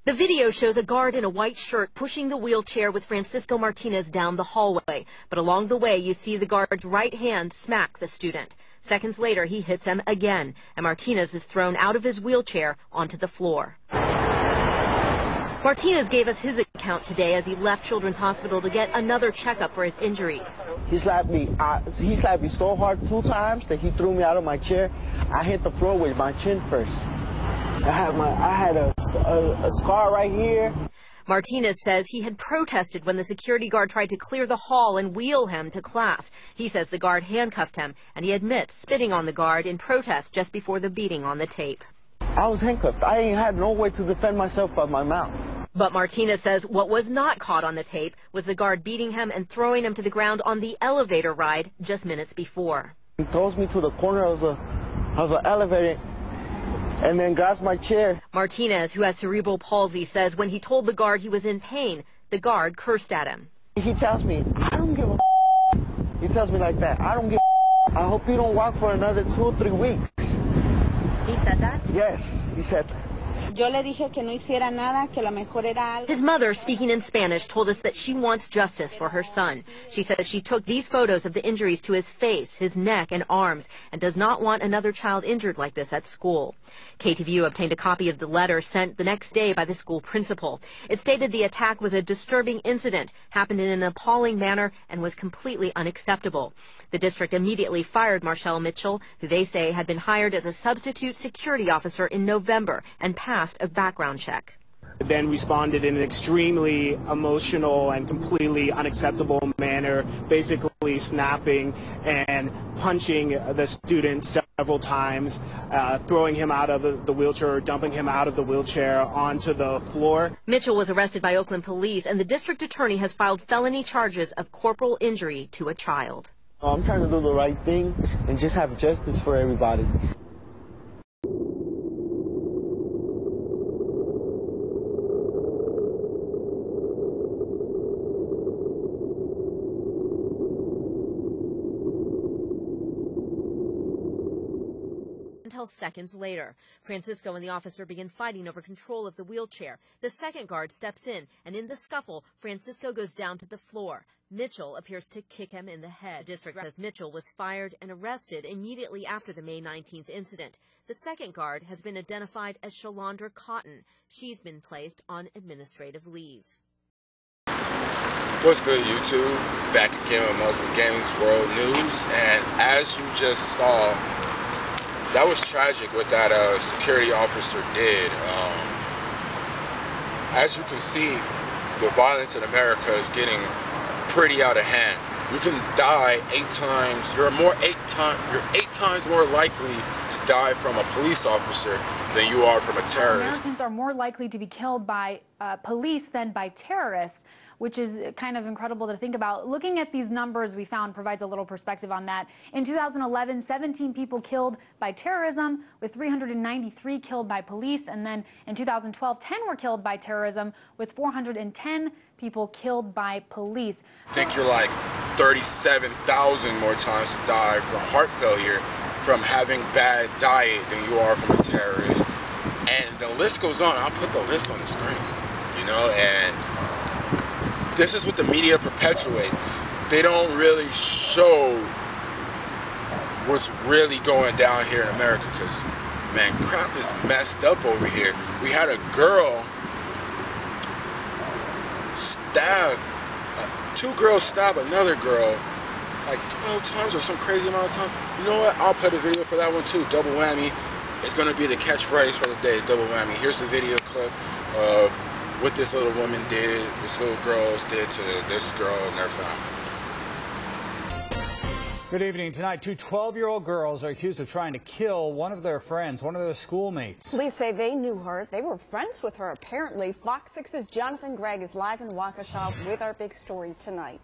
The video shows a guard in a white shirt pushing the wheelchair with Francisco Martinez down the hallway. But along the way, you see the guard's right hand smack the student. Seconds later, he hits him again, and Martinez is thrown out of his wheelchair onto the floor. Martinez gave us his account today as he left Children's Hospital to get another checkup for his injuries. He slapped me so hard 2 times that he threw me out of my chair. I hit the floor with my chin first. I had a scar right here. Martinez says he had protested when the security guard tried to clear the hall and wheel him to class. He says the guard handcuffed him, and he admits spitting on the guard in protest just before the beating on the tape. I was handcuffed. I ain't had no way to defend myself but my mouth. But Martinez says what was not caught on the tape was the guard beating him and throwing him to the ground on the elevator ride just minutes before. He throws me to the corner of the elevator and then grabs my chair. Martinez, who has cerebral palsy, says when he told the guard he was in pain, the guard cursed at him. He tells me, I don't give a He tells me like that, I don't give a I hope you don't walk for another 2 or 3 weeks. He said that? Yes, he said that. Yo le dije que no hiciera nada, que lo mejor era algo. His mother, speaking in Spanish, told us that she wants justice for her son. She says she took these photos of the injuries to his face, his neck, and arms, and does not want another child injured like this at school. KTVU obtained a copy of the letter sent the next day by the school principal. It stated the attack was a disturbing incident, happened in an appalling manner, and was completely unacceptable. The district immediately fired Marchell Mitchell, who they say had been hired as a substitute security officer in November and passed a background check. Then responded in an extremely emotional and completely unacceptable manner, basically snapping and punching the student several times, throwing him out of the wheelchair, dumping him out of the wheelchair onto the floor. Mitchell was arrested by Oakland police, and the district attorney has filed felony charges of corporal injury to a child. I'm trying to do the right thing and just have justice for everybody. Until seconds later, Francisco and the officer begin fighting over control of the wheelchair. The second guard steps in, and in the scuffle, Francisco goes down to the floor. Mitchell appears to kick him in the head. The district says Mitchell was fired and arrested immediately after the May 19th incident. The second guard has been identified as Slender Cotton. She's been placed on administrative leave. What's good, YouTube? Back again with Muslim Games World News, and as you just saw, that was tragic what that security officer did. As you can see, the violence in America is getting pretty out of hand. You can die 8 times. You're 8 times more likely to die from a police officer than you are from a terrorist. Americans are more likely to be killed by police than by terrorists, which is kind of incredible to think about. Looking at these numbers we found provides a little perspective on that. In 2011, 17 people killed by terrorism, with 393 killed by police. And then in 2012, 10 were killed by terrorism, with 410 people killed by police. I think you're like 37,000 more times to die from heart failure from having bad diet than you are from a terrorist. And the list goes on. I'll put the list on the screen, you know, and this is what the media perpetuates. They don't really show what's really going down here in America because, man, crap is messed up over here. We had a girl stab, 2 girls stab another girl like 12 times or some crazy amount of times. You know what? I'll put a video for that one too. Double whammy. It's going to be the catchphrase for the day, double whammy. Here's the video clip of what this little woman did, this little girls did to this girl and their family. Good evening. Tonight, 2 12-year-old girls are accused of trying to kill one of their friends, one of their schoolmates. Police say they knew her. They were friends with her, apparently. Fox 6's Jonathan Gregg is live in Waukesha with our big story tonight.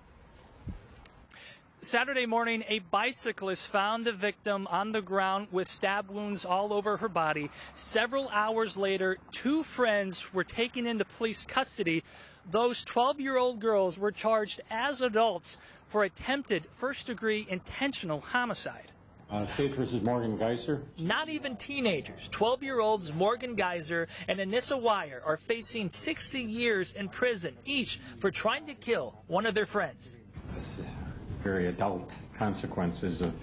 Saturday morning, a bicyclist found the victim on the ground with stab wounds all over her body. Several hours later, 2 friends were taken into police custody. Those 12-year-old girls were charged as adults for attempted first-degree intentional homicide. State versus Morgan Geyser. Not even teenagers. 12-year-olds Morgan Geyser and Anissa Wire are facing 60 years in prison, each for trying to kill one of their friends. This is very adult consequences of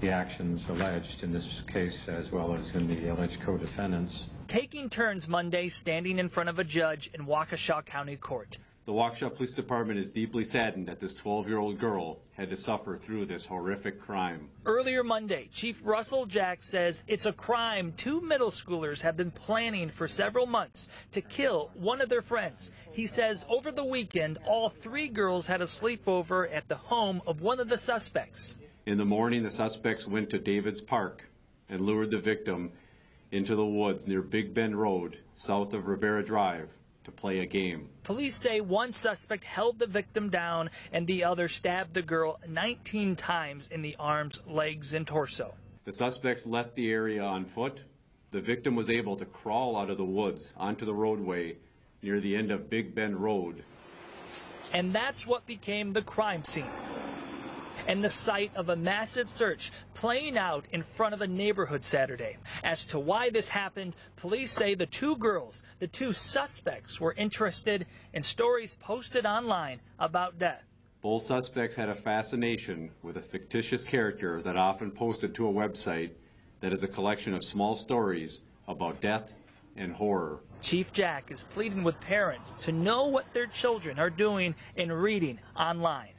the actions alleged in this case, as well as in the alleged co-defendants. Taking turns Monday standing in front of a judge in Waukesha County Court. The Waukesha Police Department is deeply saddened that this 12-year-old girl had to suffer through this horrific crime. Earlier Monday, Chief Russell Jack says it's a crime two middle schoolers have been planning for several months to kill one of their friends. He says over the weekend, all three girls had a sleepover at the home of one of the suspects. In the morning, the suspects went to David's Park and lured the victim into the woods near Big Bend Road, south of Rivera Drive, to play a game. Police say one suspect held the victim down and the other stabbed the girl 19 times in the arms, legs, and torso. The suspects left the area on foot. The victim was able to crawl out of the woods onto the roadway near the end of Big Bend Road. And that's what became the crime scene and the site of a massive search playing out in front of a neighborhood Saturday. As to why this happened, police say the two girls, the two suspects, were interested in stories posted online about death. Both suspects had a fascination with a fictitious character that often posted to a website that is a collection of small stories about death and horror. Chief Jack is pleading with parents to know what their children are doing and reading online.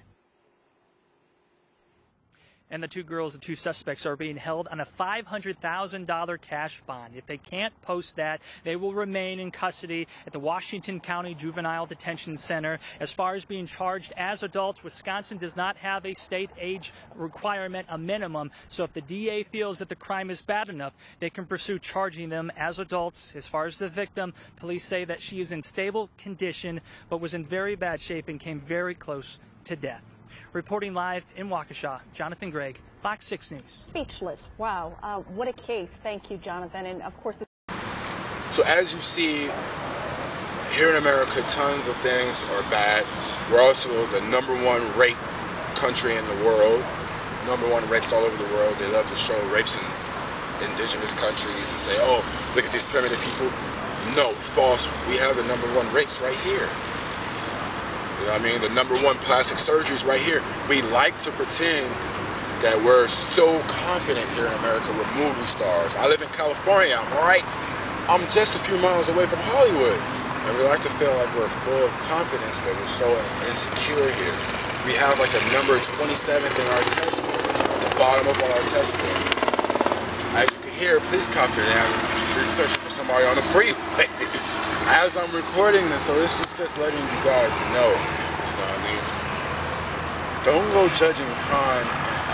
And the two girls and two suspects are being held on a $500,000 cash bond. If they can't post that, they will remain in custody at the Washington County Juvenile Detention Center. As far as being charged as adults, Wisconsin does not have a state age requirement, a minimum. So if the DA feels that the crime is bad enough, they can pursue charging them as adults. As far as the victim, police say that she is in stable condition, but was in very bad shape and came very close to death. Reporting live in Waukesha, Jonathan Gregg, Fox 6 News. Speechless. Wow. What a case. Thank you, Jonathan. And of course, so as you see here in America, tons of things are bad. We're also the #1 rape country in the world. #1 rapes all over the world. They love to show rapes in indigenous countries and say, oh, look at these primitive people. No, false. We have the #1 rapes right here. You know what I mean? The #1 plastic surgeries right here. We like to pretend that we're so confident here in America. We're movie stars. I live in California, I'm just a few miles away from Hollywood. And we like to feel like we're full of confidence, but we're so insecure here. We have like a number 27th in our test scores, at the bottom of all our test scores. As you can hear, police copter down, you're searching for somebody on the freeway. As I'm recording this, so this is just letting you guys know, you know what I mean? Don't go judging crime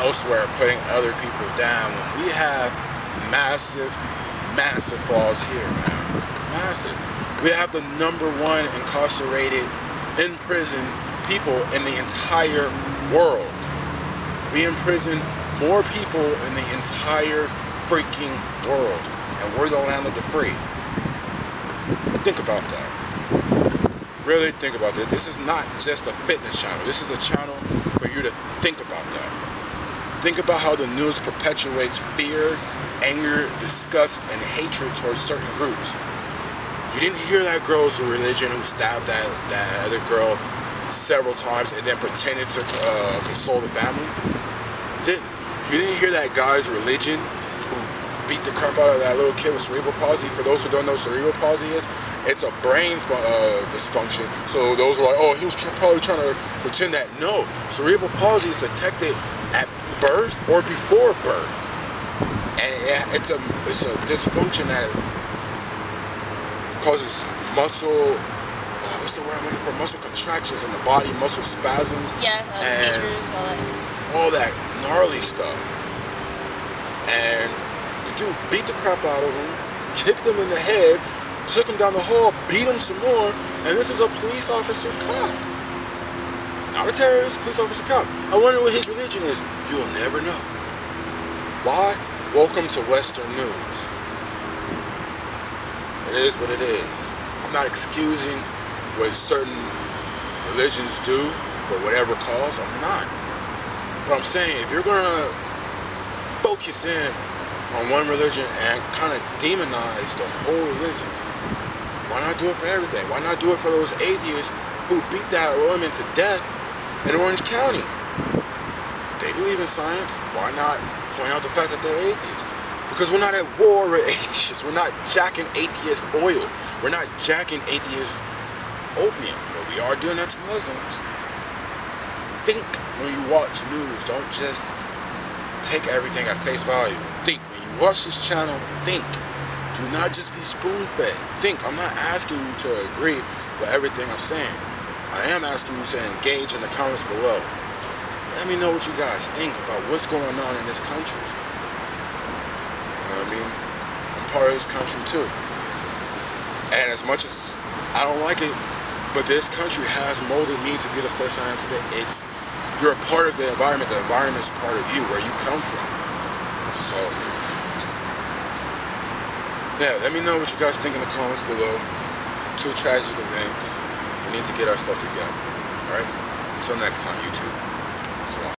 elsewhere, putting other people down when we have massive, massive flaws here, man. Massive. We have the #1 incarcerated, in prison people in the entire world. We imprison more people in the entire freaking world, and we're the land of the free. Think about that. Really think about that. This is not just a fitness channel. This is a channel for you to think about that. Think about how the news perpetuates fear, anger, disgust, and hatred towards certain groups. You didn't hear that girl's religion who stabbed that other girl several times and then pretended to console the family? You didn't. You didn't hear that guy's religion beat the crap out of that little kid with cerebral palsy. For those who don't know what cerebral palsy is, it's a brain dysfunction. So those are like, oh, he was probably trying to pretend that. No, cerebral palsy is detected at birth or before birth, and it's a dysfunction that causes muscle. What's the word I'm looking for? Muscle contractions in the body, muscle spasms. Yeah, and seizures, all that gnarly stuff. And the dude beat the crap out of him, kicked him in the head, took him down the hall, beat him some more, and this is a police officer cop. Not a terrorist, police officer cop. I wonder what his religion is. You'll never know. Why? Welcome to Western news. It is what it is. I'm not excusing what certain religions do for whatever cause. I'm not. But I'm saying, if you're gonna focus in on one religion and kind of demonize the whole religion. Why not do it for everything? Why not do it for those atheists who beat that woman to death in Orange County? They believe in science. Why not point out the fact that they're atheists? Because we're not at war with atheists. We're not jacking atheist oil. We're not jacking atheist opium. But we are doing that to Muslims. Think when you watch news. Don't just take everything at face value. Think. When you watch this channel, think. Do not just be spoon-fed. Think. I'm not asking you to agree with everything I'm saying. I am asking you to engage in the comments below. Let me know what you guys think about what's going on in this country. You know what I mean? I'm part of this country too. And as much as I don't like it, but this country has molded me to be the person I am today. You're a part of the environment. The environment is part of you, where you come from. So, yeah, let me know what you guys think in the comments below. 2 tragic events. We need to get our stuff together. Alright? Until next time, YouTube. Salam.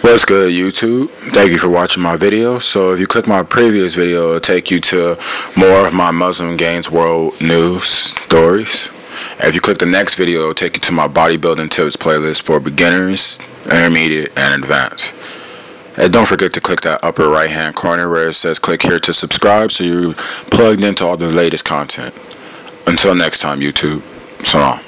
What's good, YouTube? Thank you for watching my video. So if you click my previous video, it'll take you to more of my Muslim Gains World news stories. And if you click the next video, it'll take you to my bodybuilding tips playlist for beginners, intermediate, and advanced. And don't forget to click that upper right hand corner where it says click here to subscribe, so you're plugged into all the latest content. Until next time, YouTube. Salam.